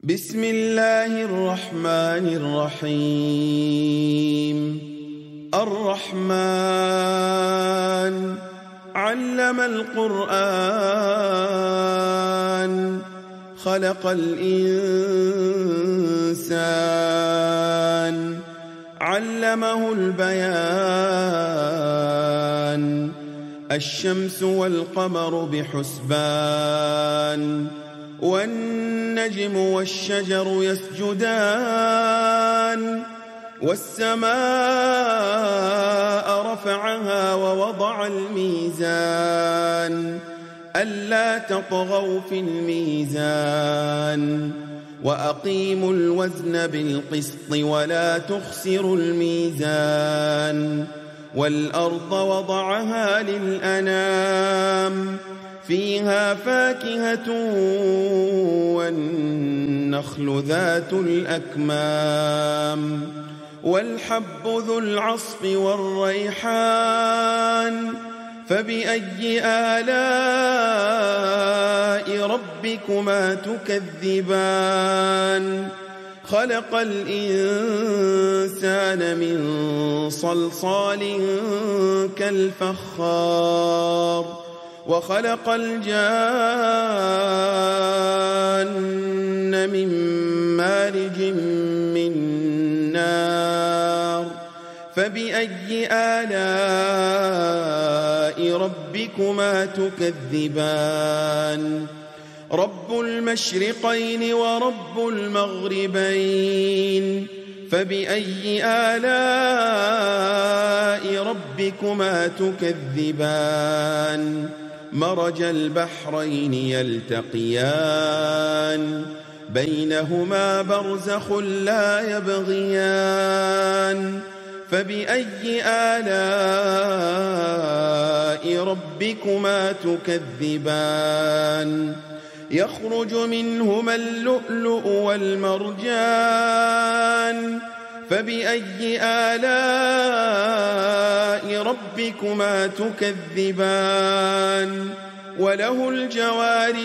بسم الله الرحمن الرحيم. الرحمن علم القرآن خلق الإنسان علمه البيان الشمس والقمر بحسبان والنجم والشجر يسجدان والسماء رفعها ووضع الميزان ألا تطغوا في الميزان وأقيموا الوزن بالقسط ولا تخسروا الميزان والأرض وضعها للأنام فيها فاكهة والنخل ذات الأكمام والحب ذو العصف والريحان فبأي آلاء ربكما تكذبان خلق الإنسان من صلصال كالفخار وخلق الجان من مارج من نار فبأي آلاء ربكما تكذبان رب المشرقين ورب المغربين فبأي آلاء ربكما تكذبان مرج البحرين يلتقيان بينهما برزخ لا يبغيان فبأي آلاء ربكما تكذبان يخرج منهما اللؤلؤ والمرجان فبأي آلاء ربكما تكذبان وله الجوار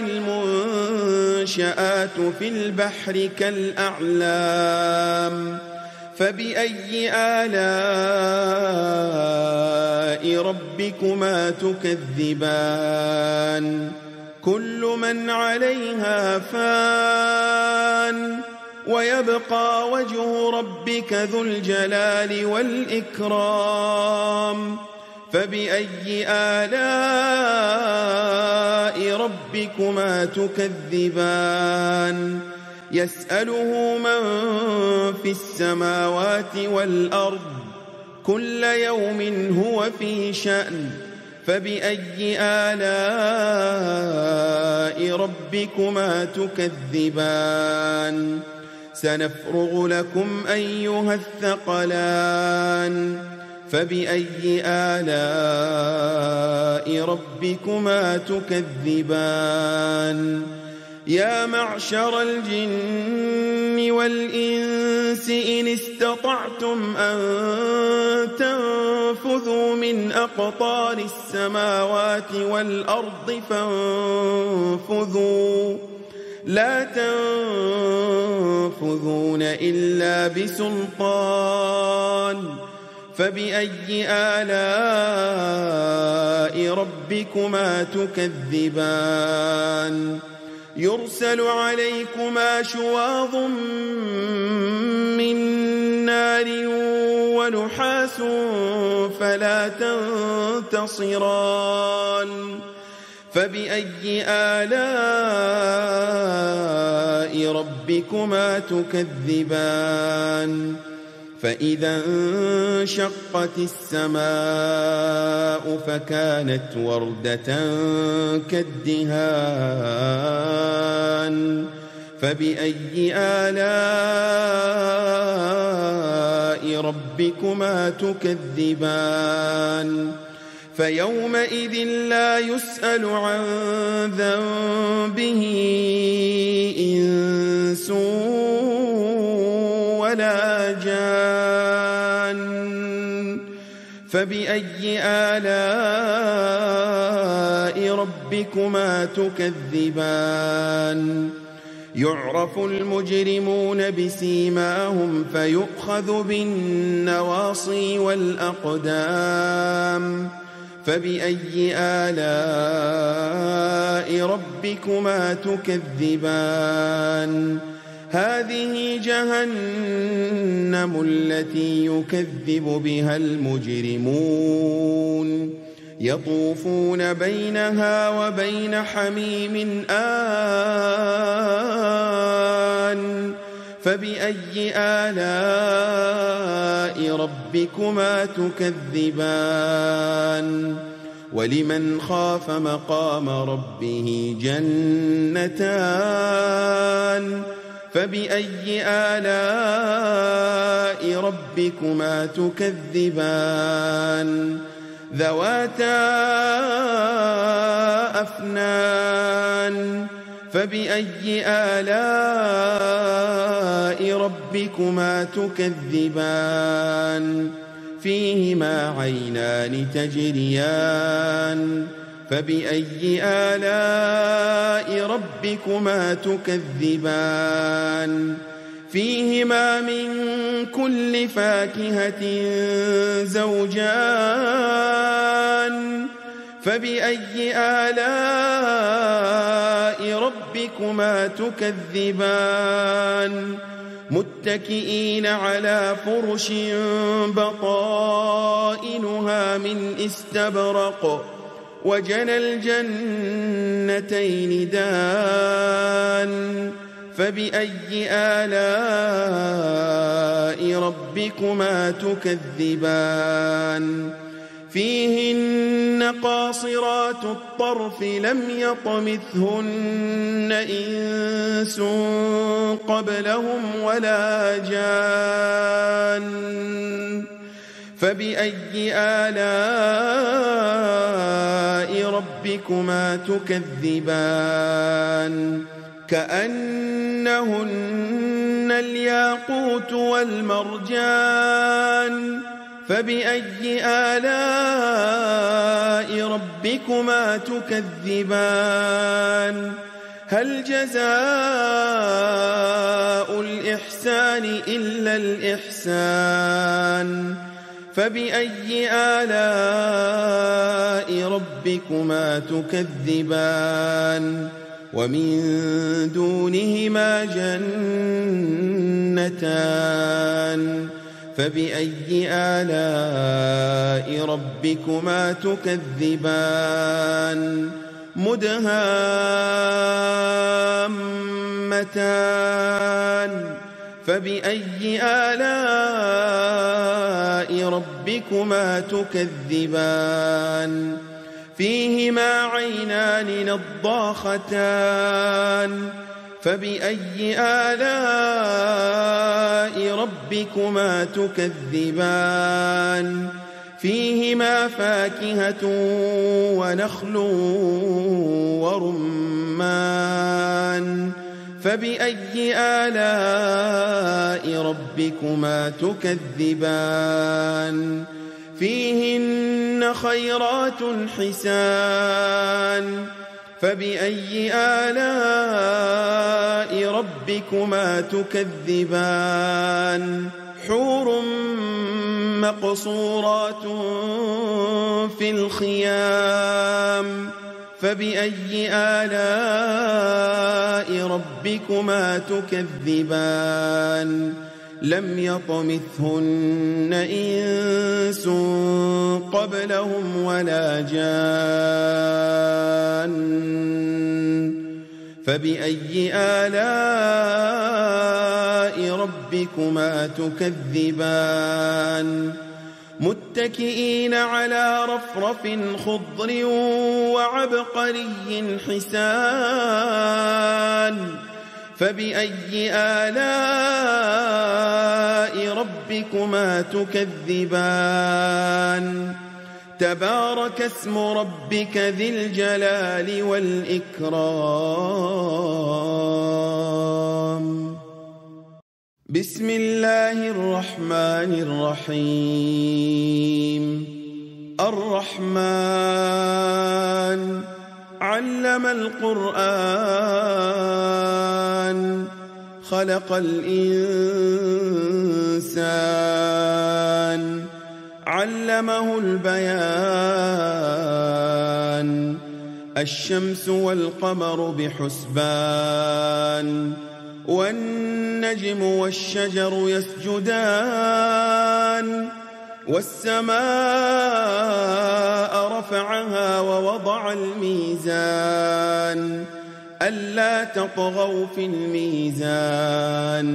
المنشآت في البحر كالأعلام فبأي آلاء ربكما تكذبان كل من عليها فان ويبقى وجه ربك ذو الجلال والإكرام فبأي آلاء ربكما تكذبان يسأله من في السماوات والأرض كل يوم هو في شأن فبأي آلاء ربكما تكذبان سنفرغ لكم أيها الثقلان فبأي آلاء ربكما تكذبان يا معشر الجن والإنس إن استطعتم أن تنفذوا من أقطار السماوات والأرض فانفذوا لا تنفذون إلا بسلطان فبأي آلاء ربكما تكذبان يرسل عليكما شواظ من نار ونحاس فلا تنتصران فبأي آلاء ربكما تكذبان فإذا انشقت السماء فكانت وردة كالدهان فبأي آلاء ربكما تكذبان فيومئذ لا يسأل عن ذنبه إنس ولا جان فبأي آلاء ربكما تكذبان يعرف المجرمون بسيماهم فيؤخذ بالنواصي والأقدام فبأي آلاء ربكما تكذبان هذه جهنم التي يكذب بها المجرمون يطوفون بينها وبين حميم آن فبأي آلاء ربكما تكذبان ولمن خاف مقام ربه جنتان فبأي آلاء ربكما تكذبان ذواتا أفنان فبأي آلاء ربكما تكذبان فيهما عينان تجريان فبأي آلاء ربكما تكذبان فيهما من كل فاكهة زوجان فبأي آلاء ربكما تكذبان متكئين على فرش بطائنها من استبرق وجنى الجنتين دان فبأي آلاء ربكما تكذبان فيهن قاصرات الطرف لم يطمثهن إنس قبلهم ولا جان فبأي آلاء ربكما تكذبان كأنهن الياقوت والمرجان فبأي آلاء ربكما تكذبان هل جزاء الإحسان إلا الإحسان فبأي آلاء ربكما تكذبان ومن دونهما جنتان فبأي آلاء ربكما تكذبان مدهامتان فبأي آلاء ربكما تكذبان فيهما عينان نضاختان فبأي آلاء ربكما تكذبان فيهما فاكهة ونخل ورمان فبأي آلاء ربكما تكذبان فيهن خيرات حسان فبأي آلاء ربكما تكذبان حور مقصورات في الخيام فبأي آلاء ربكما تكذبان لم يطمثهن إنس قبلهم ولا جان فبأي آلاء ربكما تكذبان متكئين على رفرف خضر وعبقري حسان فبأي آلاء ربكما تكذبان تبارك اسم ربك ذي الجلال والإكرام بسم الله الرحمن الرحيم الرحمن علم القرآن خلق الإنسان علمه البيان الشمس والقمر بحسبان والنجم والشجر يسجدان والسماء رفعها ووضع الميزان ألا تطغوا في الميزان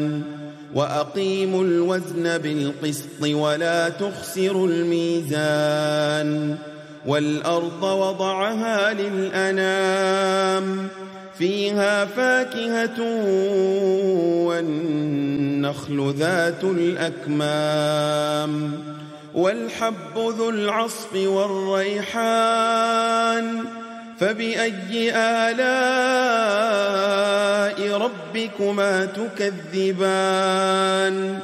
وأقيموا الوزن بالقسط ولا تخسروا الميزان والأرض وضعها للأنام فيها فاكهة والنخل ذات الأكمام والحب ذو العصف والريحان فبأي آلاء ربكما تكذبان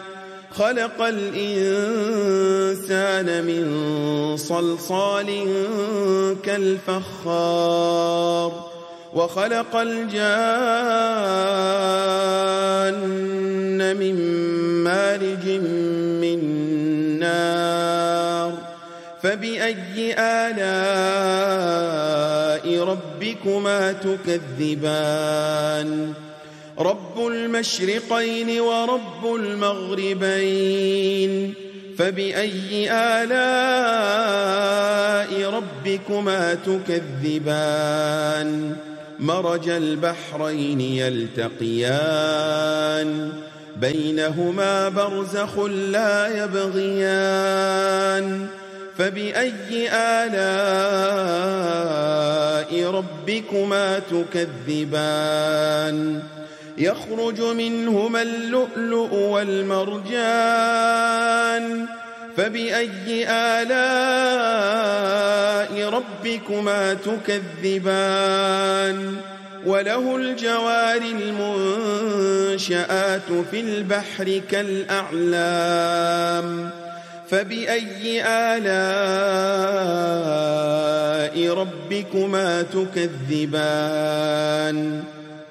خلق الإنسان من صلصال كالفخار وخلق الجان من مارج من نار فبأي آلاء ربكما تكذبان رب المشرقين ورب المغربين فبأي آلاء ربكما تكذبان مرج البحرين يلتقيان بينهما برزخ لا يبغيان فبأي آلاء ربكما تكذبان يخرج منهما اللؤلؤ والمرجان فبأي آلاء ربكما تكذبان وله الجوار المنشآت في البحر كالأعلام فبأي آلاء ربكما تكذبان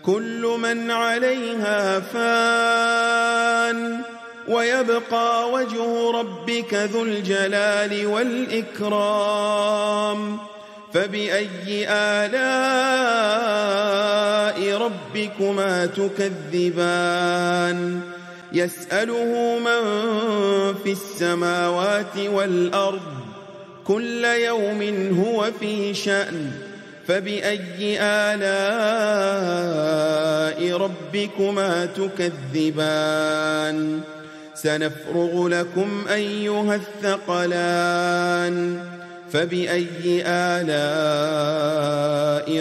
كل من عليها فان ويبقى وجه ربك ذو الجلال والإكرام فبأي آلاء ربكما تكذبان يسأله من في السماوات والأرض كل يوم هو في شأن فبأي آلاء ربكما تكذبان سنفرغ لكم أيها الثقلان فبأي آلاء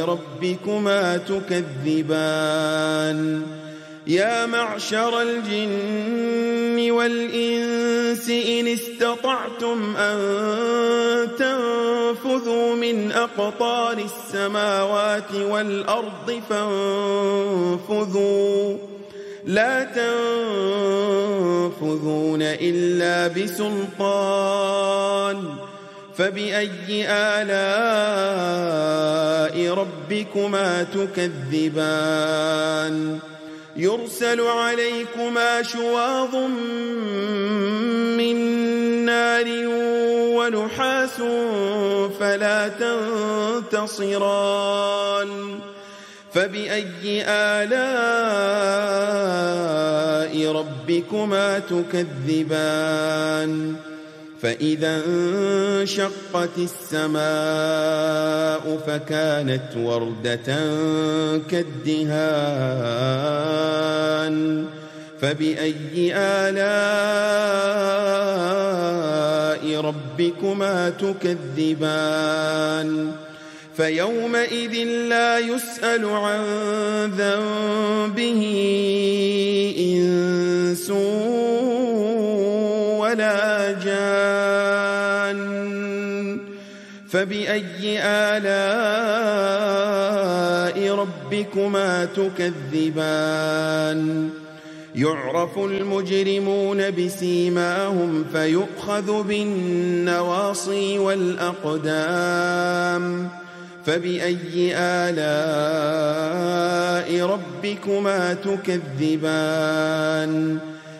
ربكما تكذبان يا معشر الجن والإنس إن استطعتم أن تنفذوا من أقطار السماوات والأرض فانفذوا لا تنفذون إلا بسلطان فبأي آلاء ربكما تكذبان يرسل عليكما شواظ من نار ونحاس فلا تنتصران فبأي آلاء ربكما تكذبان فإذا انشقت السماء فكانت وردة كالدهان فبأي آلاء ربكما تكذبان فيومئذ لا يسأل عن ذنبه إنس ولا جان فبأي آلاء ربكما تكذبان يعرف المجرمون بسيماهم فيؤخذ بالنواصي والأقدام فبأي آلاء ربكما تكذبان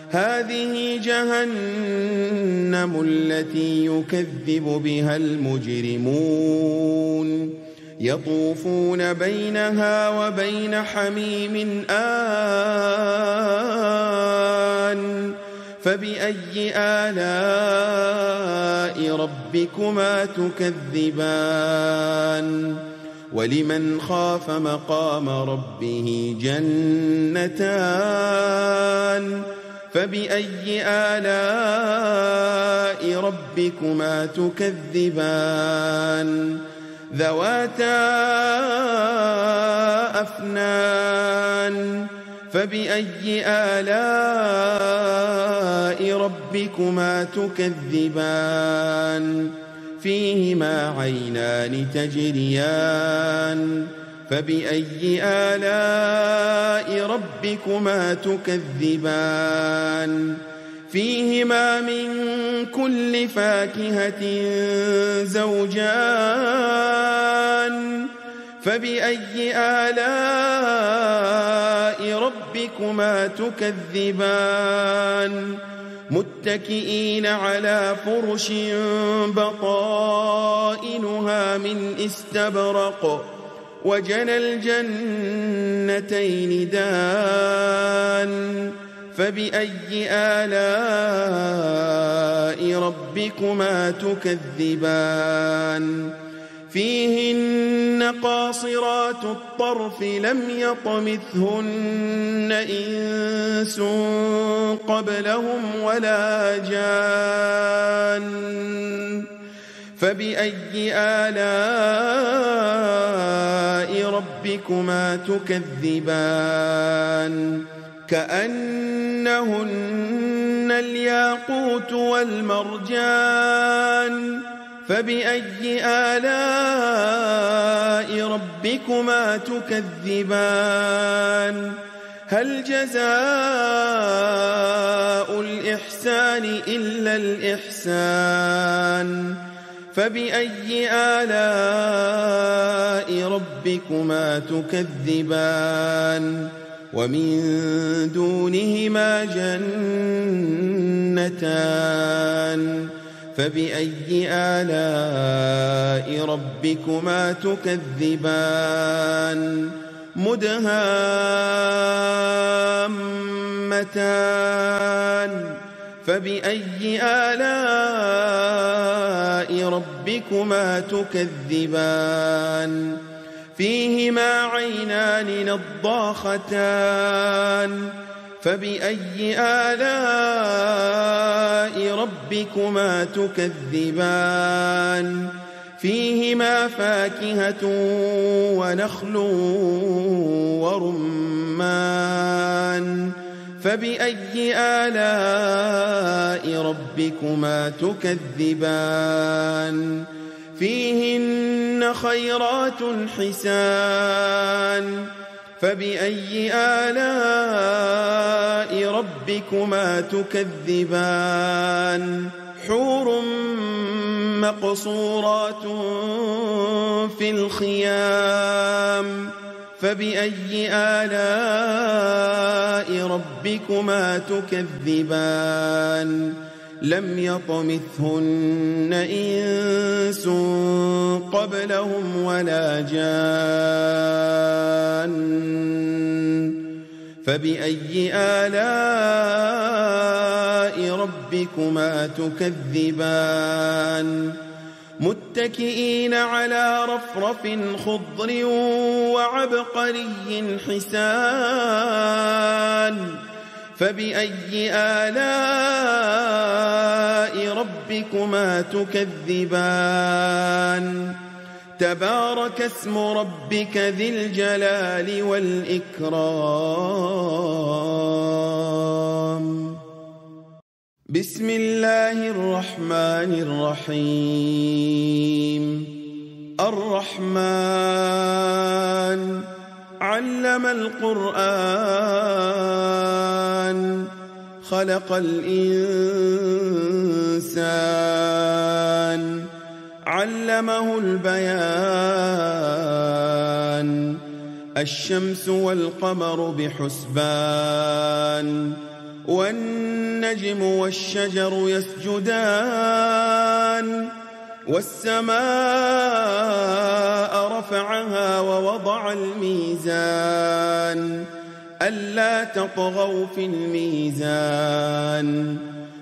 هذه جهنم التي يكذب بها المجرمون يطوفون بينها وبين حميم آن فبأي آلاء ربكما تكذبان ولمن خاف مقام ربه جنتان فبأي آلاء ربكما تكذبان ذواتا أفنان فبأي آلاء ربكما تكذبان فيهما عينان تجريان فبأي آلاء ربكما تكذبان فيهما من كل فاكهة زوجان فبأي آلاء ربكما تكذبان متكئين على فرش بطائنها من استبرق وجنى الجنتين دان فبأي آلاء ربكما تكذبان فيهن قاصرات الطرف لم يطمثهن إنس قبلهم ولا جان فبأي آلاء ربكما تكذبان كأنهن الياقوت والمرجان فبأي آلاء ربكما تكذبان هل جزاء الإحسان إلا الإحسان فبأي آلاء ربكما تكذبان ومن دونهما جنتان فبأي آلاء ربكما تكذبان مدهامتان فبأي آلاء ربكما تكذبان فيهما عينان نضاختان فبأي آلاء ربكما تكذبان فيهما فاكهة ونخل ورمان فبأي آلاء ربكما تكذبان فيهن خيرات حسان فبأي آلاء ربكما تكذبان حور مقصورات في الخيام فبأي آلاء ربكما تكذبان لم يطمثهن إنس قبلهم ولا جان فبأي آلاء ربكما تكذبان متكئين على رفرف خضر وعبقري حسان فبأي آلاء ربكما تكذبان تبارك اسم ربك ذي الجلال والإكرام بسم الله الرحمن الرحيم الرحمن علم القرآن خلق الإنسان علمه البيان الشمس والقمر بحسبان والنجم والشجر يسجدان والسماء رفعها ووضع الميزان ألا تطغوا في الميزان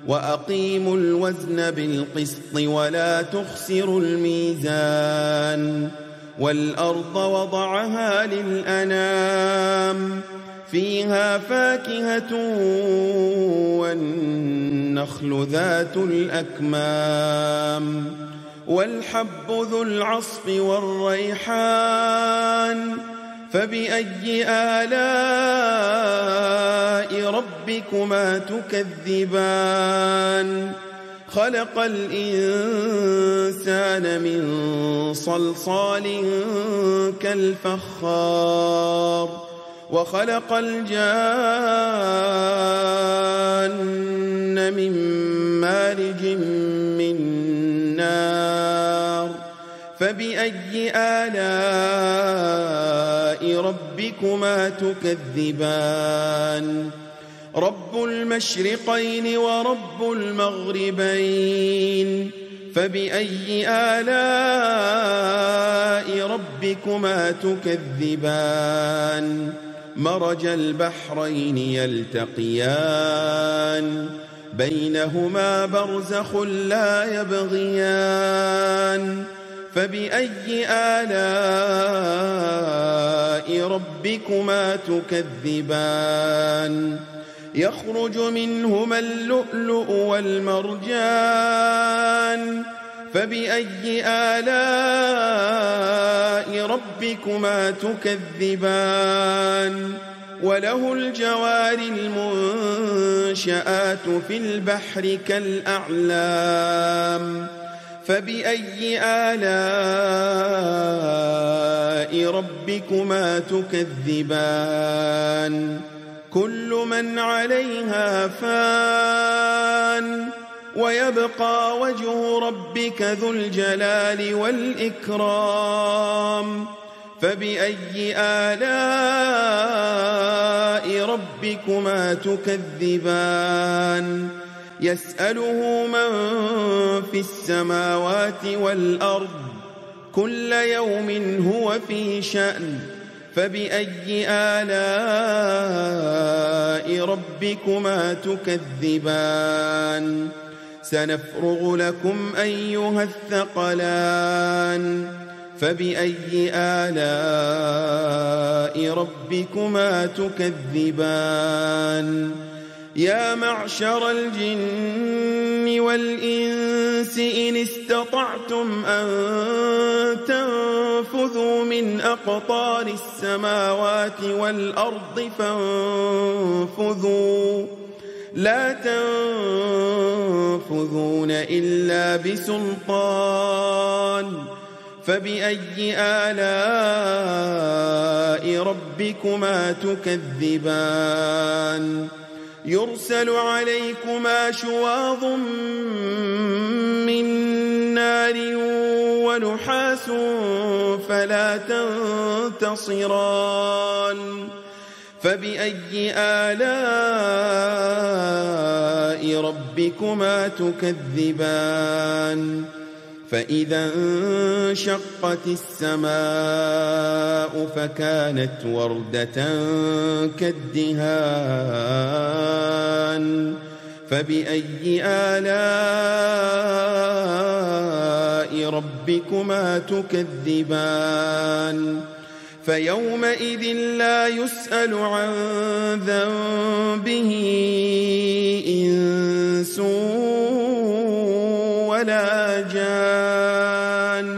وأقيموا الوزن بالقسط ولا تخسروا الميزان والأرض وضعها للأنام فيها فاكهة والنخل ذات الأكمام والحب ذو العصف والريحان فبأي آلاء ربكما تكذبان خلق الإنسان من صلصال كالفخار وخلق الجان من مارج من نار فبأي آلاء ربكما تكذبان رب المشرقين ورب المغربين فبأي آلاء ربكما تكذبان مرج البحرين يلتقيان بينهما برزخ لا يبغيان فبأي آلاء ربكما تكذبان يخرج منهما اللؤلؤ والمرجان فبأي آلاء ربكما تكذبان وله الجوار المنشآت في البحر كالأعلام فبأي آلاء ربكما تكذبان كل من عليها فان ويبقى وجه ربك ذو الجلال والإكرام فبأي آلاء ربكما تكذبان يسأله من في السماوات والأرض كل يوم هو في شأن فبأي آلاء ربكما تكذبان سنفرغ لكم أيها الثقلان فبأي آلاء ربكما تكذبان يا معشر الجن والإنس إن استطعتم أن تنفذوا من أقطار السماوات والأرض فانفذوا لا تنفذون إلا بسلطان فبأي آلاء ربكما تكذبان يرسل عليكما شواظ من نار ونحاس فلا تنتصران فبأي آلاء ربكما تكذبان فإذا انشقت السماء فكانت وردة كالدهان فبأي آلاء ربكما تكذبان فيومئذ لا يسأل عن ذنبه إنس ولا جان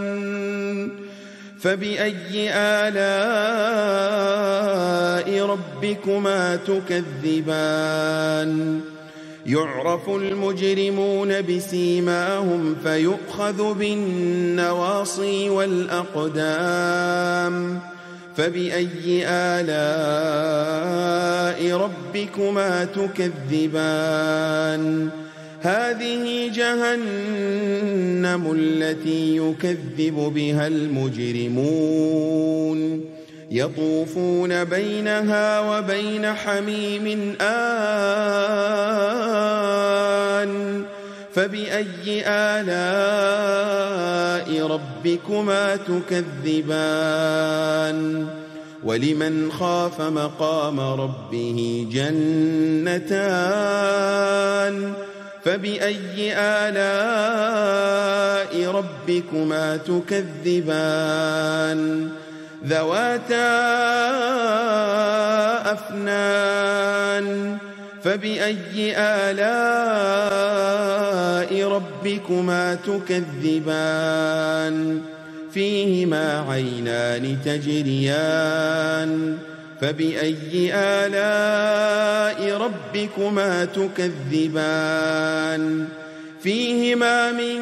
فبأي آلاء ربكما تكذبان يعرف المجرمون بسيماهم فيؤخذ بالنواصي والأقدام فبأي آلاء ربكما تكذبان هذه جهنم التي يكذب بها المجرمون يطوفون بينها وبين حميم آن فبأي آلاء ربكما تكذبان ولمن خاف مقام ربه جنتان فبأي آلاء ربكما تكذبان ذواتا أفنان فبأي آلاء ربكما تكذبان فيهما عينان تجريان فبأي آلاء ربكما تكذبان فيهما من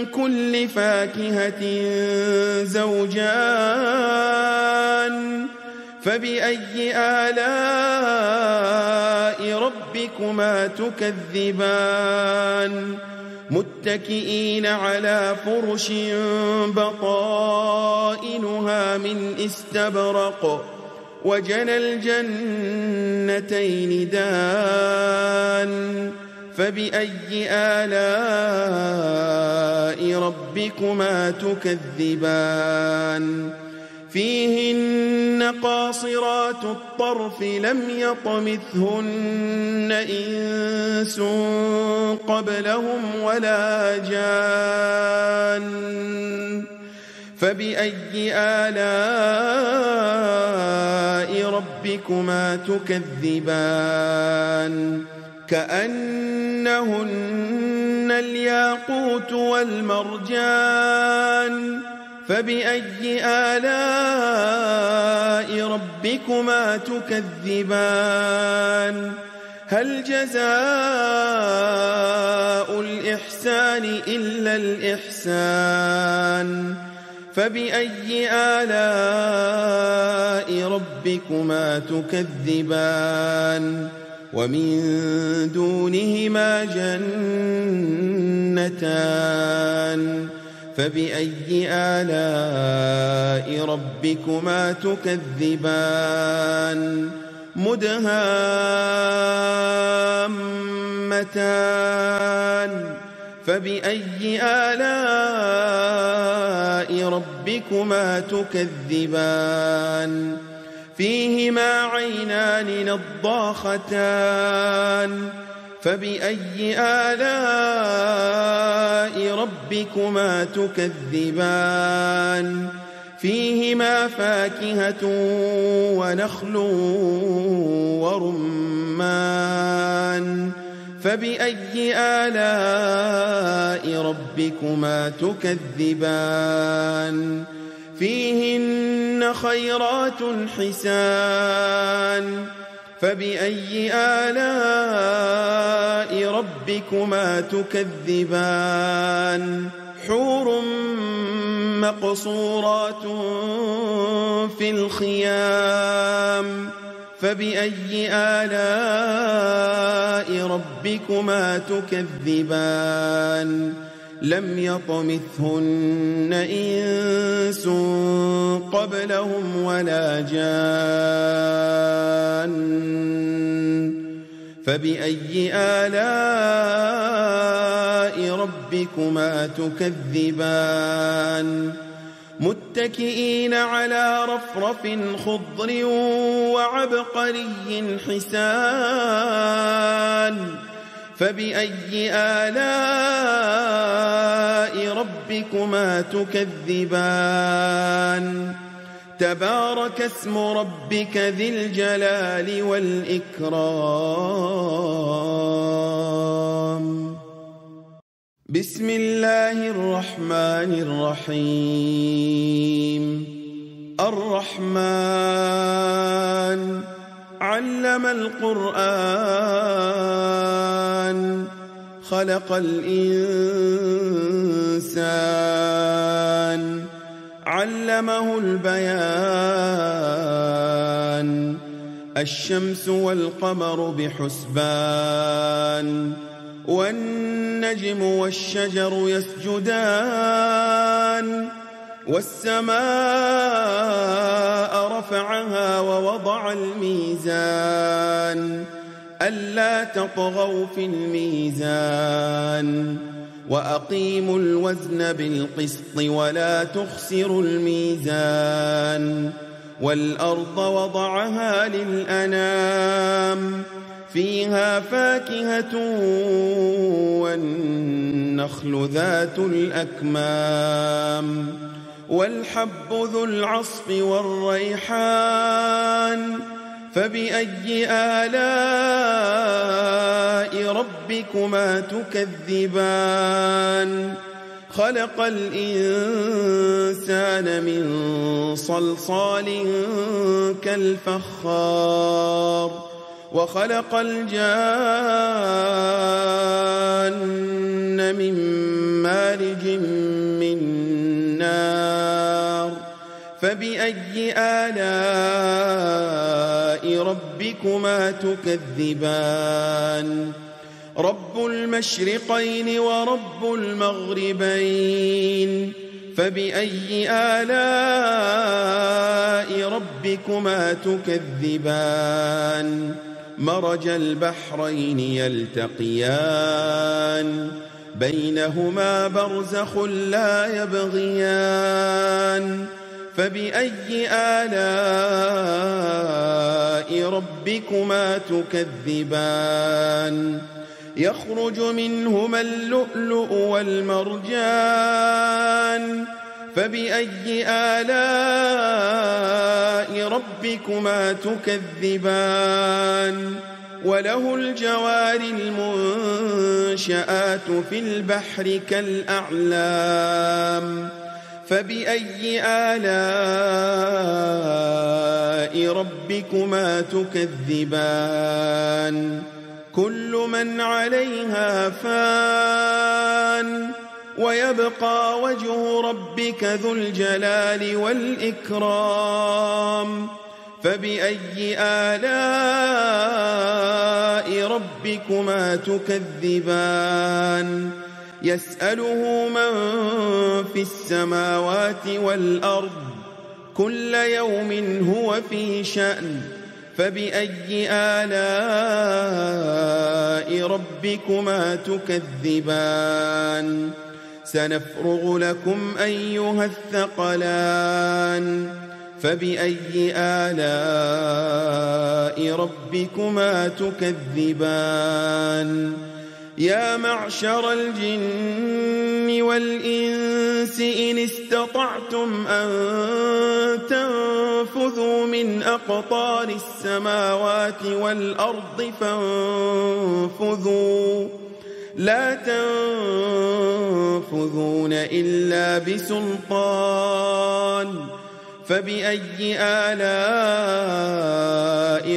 كل فاكهة زوجان فبأي آلاء ربكما تكذبان متكئين على فرش بطائنها من استبرق وجنى الجنتين دان فبأي آلاء ربكما تكذبان فيهن قاصرات الطرف لم يطمثهن إنس قبلهم ولا جان فبأي آلاء ربكما تكذبان كأنهن الياقوت والمرجان فبأي آلاء ربكما تكذبان هل جزاء الإحسان إلا الإحسان فبأي آلاء ربكما تكذبان ومن دونهما جنتان فبأي آلاء ربكما تكذبان مدهامتان فبأي آلاء ربكما تكذبان فيهما عينان نضاختان فبأي آلاء ربكما تكذبان فيهما فاكهة ونخل ورمان فبأي آلاء ربكما تكذبان فيهن خيرات حسان فبأي آلاء ربكما تكذبان حور مقصورات في الخيام فبأي آلاء ربكما تكذبان لم يطمثهن إنس قبلهم ولا جان فبأي آلاء ربكما تكذبان متكئين على رفرف خضر وعبقري حسان فبأي آلاء ربكما تكذبان تبارك اسم ربك ذي الجلال والإكرام بسم الله الرحمن الرحيم الرحمن علم القرآن خلق الإنسان علمه البيان الشمس والقمر بحسبان والنجم والشجر يسجدان والسماء رفعها ووضع الميزان ألا تطغوا في الميزان وأقيموا الوزن بالقسط ولا تخسروا الميزان والأرض وضعها للأنام فيها فاكهة والنخل ذات الأكمام والحب ذو العصف والريحان فبأي آلاء ربكما تكذبان خلق الإنسان من صلصال كالفخار وخلق الجان من مارج من نار فبأي آلاء ربكما تكذبان رب المشرقين ورب المغربين فبأي آلاء ربكما تكذبان مرج البحرين يلتقيان بينهما برزخ لا يبغيان فبأي آلاء ربكما تكذبان يخرج منهما اللؤلؤ والمرجان فبأي آلاء ربكما تكذبان وله الجوار المنشآت في البحر كالأعلام فبأي آلاء ربكما تكذبان كل من عليها فان ويبقى وجه ربك ذو الجلال والإكرام فبأي آلاء ربكما تكذبان يسأله من في السماوات والأرض كل يوم هو في شأن فبأي آلاء ربكما تكذبان سنفرغ لكم أيها الثقلان فبأي آلاء ربكما تكذبان يا معشر الجن والإنس إن استطعتم أن تنفذوا من أقطار السماوات والأرض فانفذوا لا تنفذون إلا بسلطان فبأي آلاء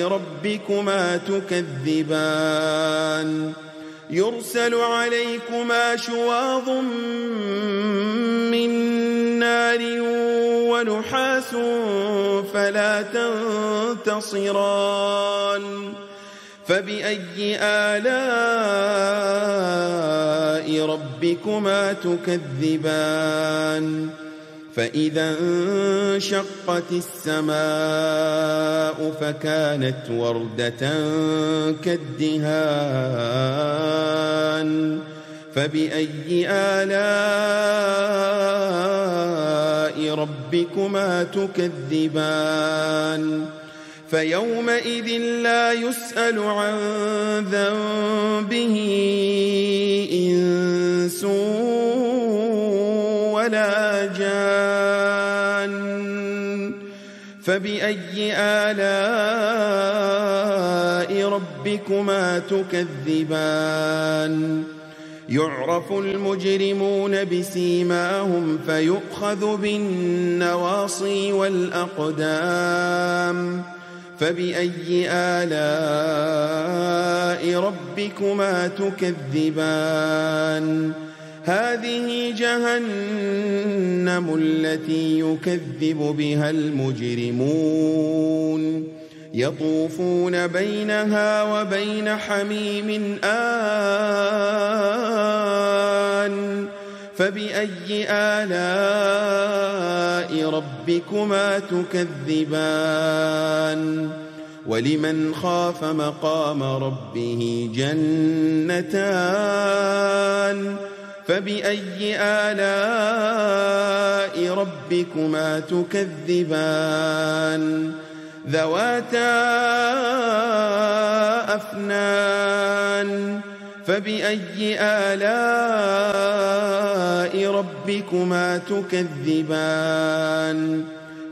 ربكما تكذبان يرسل عليكما شواظ من نار ونحاس فلا تنتصران فبأي آلاء ربكما تكذبان فإذا انشقت السماء فكانت وردة كالدهان فبأي آلاء ربكما تكذبان فيومئذ لا يسأل عن ذنبه إنس ولا جان فبأي آلاء ربكما تكذبان يعرف المجرمون بسيماهم فيؤخذ بالنواصي والأقدام فبأي آلاء ربكما تكذبان هذه جهنم التي يكذب بها المجرمون يطوفون بينها وبين حميم آن فبأي آلاء ربكما تكذبان ولمن خاف مقام ربه جنتان فبأي آلاء ربكما تكذبان ذواتا أفنان فبأي آلاء ربكما تكذبان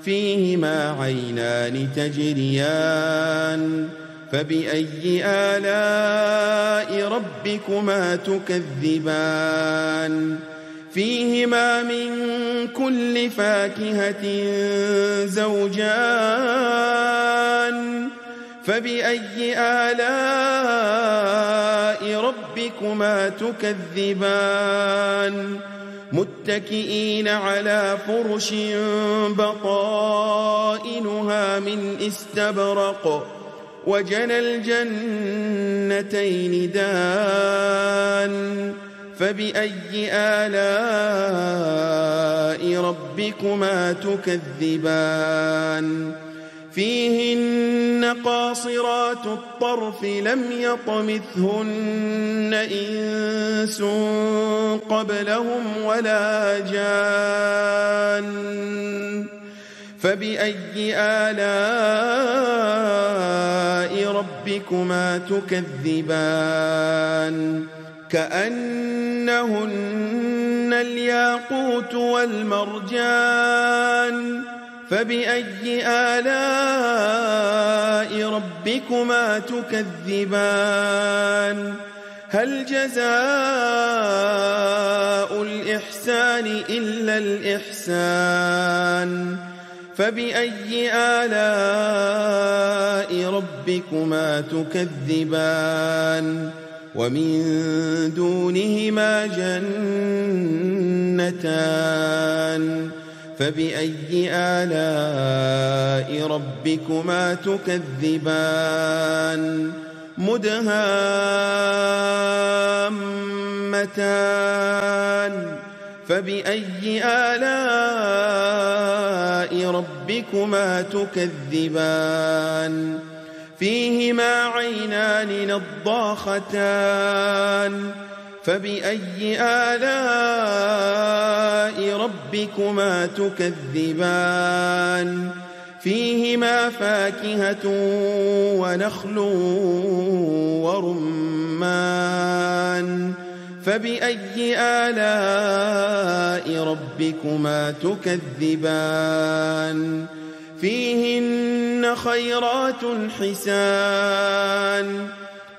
فيهما عينان تجريان فبأي آلاء ربكما تكذبان فيهما من كل فاكهة زوجان فبأي آلاء ربكما تكذبان متكئين على فرش بطائنها من استبرق وجنى الجنتين دان فبأي آلاء ربكما تكذبان فيهن قاصرات الطرف لم يطمثهن إنس قبلهم ولا جان فبأي آلاء ربكما تكذبان كأنهن الياقوت والمرجان فبأي آلاء ربكما تكذبان هل جزاء الإحسان إلا الإحسان فبأي آلاء ربكما تكذبان ومن دونهما جنتان فبأي آلاء ربكما تكذبان مدهامتان فبأي آلاء ربكما تكذبان فيهما عينان نضاختان فبأي آلاء ربكما تكذبان فيهما فاكهة ونخل ورمان فبأي آلاء ربكما تكذبان فيهن خيرات حسان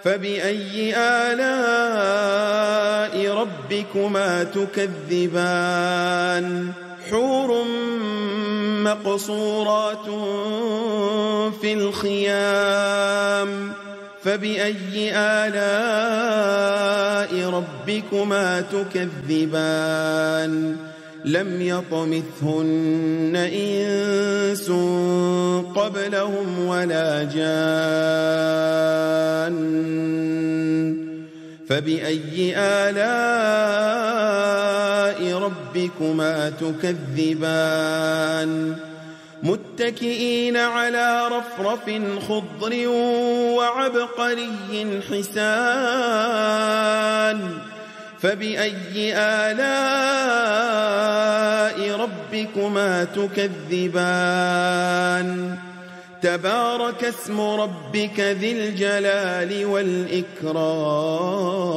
فبأي آلاء ربكما تكذبان حور مقصورات في الخيام فبأي آلاء ربكما تكذبان لم يطمثهن إنس قبلهم ولا جان فبأي آلاء ربكما تكذبان متكئين على رفرف خضر وعبقري حسان فبأي آلاء ربكما تكذبان تبارك اسم ربك ذي الجلال والإكرام